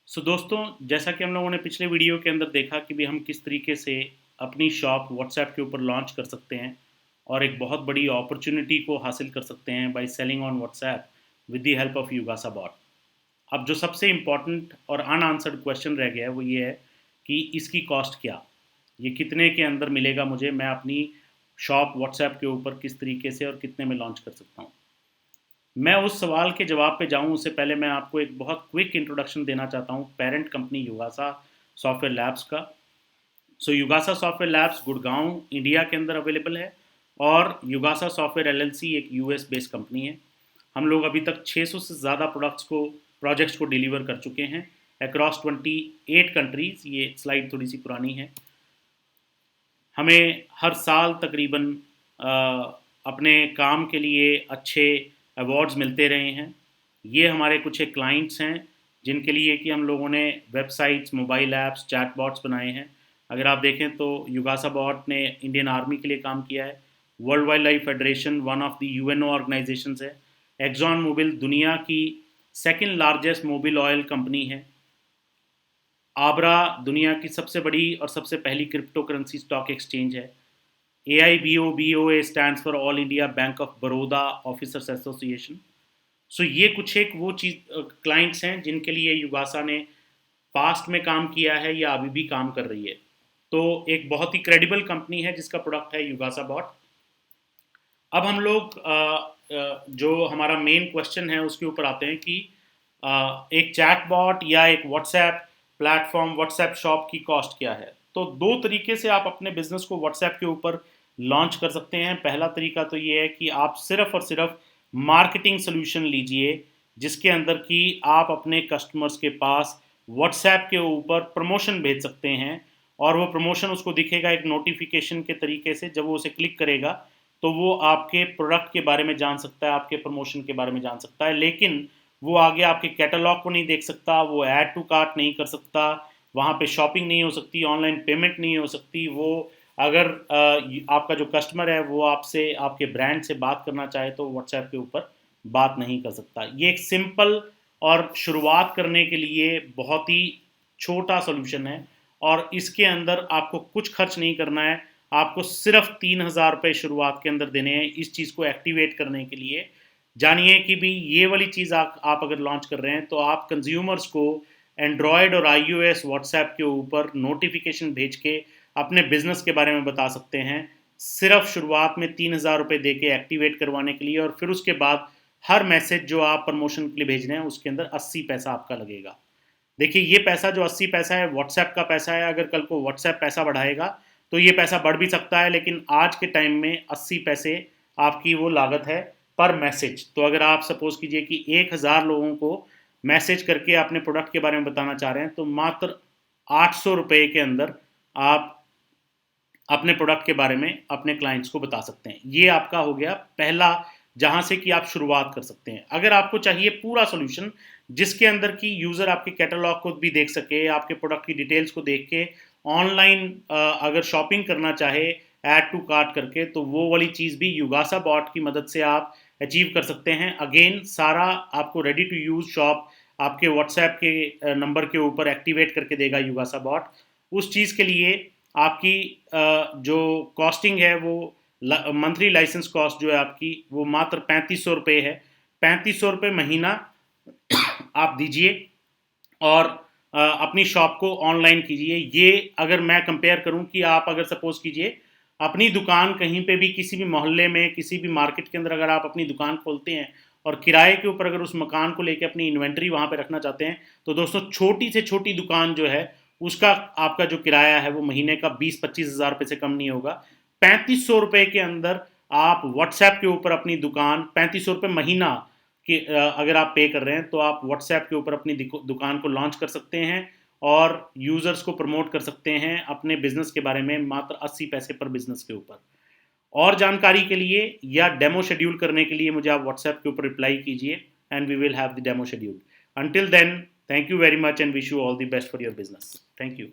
दोस्तों, जैसा कि हम लोगों ने पिछले वीडियो के अंदर देखा कि भी हम किस तरीके से अपनी शॉप व्हाट्सएप के ऊपर लॉन्च कर सकते हैं और एक बहुत बड़ी अपॉर्चुनिटी को हासिल कर सकते हैं by selling on WhatsApp with the help of Yugasa bot. अब जो सबसे इम्पॉर्टेंट और अनआंसर्ड क्वेश्चन रह गया है वो ये है कि इसकी कॉस्ट क्या, ये कितने के अंदर मिलेगा मुझे, मैं अपनी शॉप व्हाट्सएप के ऊपर किस तरीके से और कितने में लॉन्च कर सकता हूँ। मैं उस सवाल के जवाब पे जाऊँ उससे पहले मैं आपको एक बहुत क्विक इंट्रोडक्शन देना चाहता हूँ पेरेंट कंपनी युगासा सॉफ्टवेयर लैब्स का। युगासा सॉफ्टवेयर लैब्स गुड़गांव इंडिया के अंदर अवेलेबल है और युगासा सॉफ्टवेयर एलएलसी एक यूएस बेस्ड कंपनी है। हम लोग अभी तक 600 से ज़्यादा प्रोजेक्ट्स को डिलीवर कर चुके हैं अक्रॉस 28 कंट्रीज़। ये स्लाइड थोड़ी सी पुरानी है। हमें हर साल तकरीबन अपने काम के लिए अच्छे अवार्ड्स मिलते रहे हैं। ये हमारे कुछ एक क्लाइंट्स हैं जिनके लिए कि हम लोगों ने वेबसाइट्स, मोबाइल ऐप्स, चैटबॉट्स बनाए हैं। अगर आप देखें तो युगासा बॉट ने इंडियन आर्मी के लिए काम किया है। World wild life federation one of the UNO organisations है। एक्सॉन मोबिल दुनिया की second largest Mobil oil company है। आबरा दुनिया की सबसे बड़ी और सबसे पहली क्रिप्टो करेंसी स्टॉक एक्सचेंज है। AIBOBOA stands for all India bank of Baroda officers association. ये कुछ एक वो चीज़ क्लाइंट्स हैं जिनके लिए युगासा ने पास्ट में काम किया है या अभी भी काम कर रही है। तो एक बहुत ही क्रेडिबल कंपनी है जिसका प्रोडक्ट है युगासा बॉट। अब हम लोग जो हमारा मेन क्वेश्चन है उसके ऊपर आते हैं कि एक चैट बॉट या एक व्हाट्सएप प्लेटफॉर्म, व्हाट्सएप शॉप की कॉस्ट क्या है। तो दो तरीके से आप अपने बिजनेस को व्हाट्सएप के ऊपर लॉन्च कर सकते हैं। पहला तरीका तो ये है कि आप सिर्फ और सिर्फ मार्केटिंग सोल्यूशन लीजिए जिसके अंदर कि आप अपने कस्टमर्स के पास व्हाट्सएप के ऊपर प्रमोशन भेज सकते हैं और वो प्रमोशन उसको दिखेगा एक नोटिफिकेशन के तरीके से। जब वो उसे क्लिक करेगा तो वो आपके प्रोडक्ट के बारे में जान सकता है, आपके प्रमोशन के बारे में जान सकता है, लेकिन वो आगे आपके कैटलॉग को नहीं देख सकता, वो ऐड टू कार्ट नहीं कर सकता, वहाँ पे शॉपिंग नहीं हो सकती, ऑनलाइन पेमेंट नहीं हो सकती। वो अगर आपका जो कस्टमर है वो आपसे, आपके ब्रांड से बात करना चाहे तो व्हाट्सएप के ऊपर बात नहीं कर सकता। ये एक सिंपल और शुरुआत करने के लिए बहुत ही छोटा सोल्यूशन है और इसके अंदर आपको कुछ खर्च नहीं करना है। आपको सिर्फ 3,000 रुपये शुरुआत के अंदर देने हैं इस चीज़ को एक्टिवेट करने के लिए। जानिए कि भी ये वाली चीज़ आप अगर लॉन्च कर रहे हैं तो आप कंज्यूमर्स को एंड्रॉयड और iOS व्हाट्सएप के ऊपर नोटिफिकेशन भेज के अपने बिजनेस के बारे में बता सकते हैं, सिर्फ शुरुआत में 3,000 रुपये दे के एक्टिवेट करवाने के लिए। और फिर उसके बाद हर मैसेज जो आप प्रमोशन के लिए भेज रहे हैं उसके अंदर 80 पैसा आपका लगेगा। देखिए, ये पैसा जो 80 पैसा है व्हाट्सएप का पैसा है। अगर कल को व्हाट्सएप पैसा बढ़ाएगा तो ये पैसा बढ़ भी सकता है, लेकिन आज के टाइम में 80 पैसे आपकी वो लागत है पर मैसेज। तो अगर आप सपोज कीजिए कि 1,000 लोगों को मैसेज करके अपने प्रोडक्ट के बारे में बताना चाह रहे हैं तो मात्र 800 रुपये के अंदर आप अपने प्रोडक्ट के बारे में अपने क्लाइंट्स को बता सकते हैं। ये आपका हो गया पहला, जहां से कि आप शुरुआत कर सकते हैं। अगर आपको चाहिए पूरा सोल्यूशन जिसके अंदर की यूज़र आपके कैटलॉग को भी देख सके, आपके प्रोडक्ट की डिटेल्स को देख के ऑनलाइन अगर शॉपिंग करना चाहे ऐड टू कार्ट करके, तो वो वाली चीज़ भी युगासा बॉट की मदद से आप अचीव कर सकते हैं। अगेन, सारा आपको रेडी टू यूज़ शॉप आपके व्हाट्सएप के नंबर के ऊपर एक्टिवेट करके देगा युगासा बॉट। उस चीज़ के लिए आपकी जो कॉस्टिंग है वो मंथली लाइसेंस कॉस्ट जो है आपकी वो मात्र 3500 रुपये है। 3500 रुपये महीना आप दीजिए और अपनी शॉप को ऑनलाइन कीजिए। ये अगर मैं कंपेयर करूं कि आप अगर सपोज कीजिए अपनी दुकान कहीं पे भी किसी भी मोहल्ले में, किसी भी मार्केट के अंदर अगर आप अपनी दुकान खोलते हैं और किराए के ऊपर अगर उस मकान को लेके अपनी इन्वेंट्री वहाँ पे रखना चाहते हैं, तो दोस्तों छोटी से छोटी दुकान जो है उसका आपका जो किराया है वो महीने का 20-25 हज़ार रुपये से कम नहीं होगा। 3500 रुपये के अंदर आप व्हाट्सएप के ऊपर अपनी दुकान, 3500 रुपये महीना कि अगर आप पे कर रहे हैं तो आप व्हाट्सएप के ऊपर अपनी दुकान को लॉन्च कर सकते हैं और यूज़र्स को प्रमोट कर सकते हैं अपने बिजनेस के बारे में मात्र 80 पैसे पर बिजनेस के ऊपर। और जानकारी के लिए या डेमो शेड्यूल करने के लिए मुझे आप व्हाट्सएप के ऊपर रिप्लाई कीजिए and we will have the demo schedule. Until then, thank you very much and wish you all the best for your business. Thank you.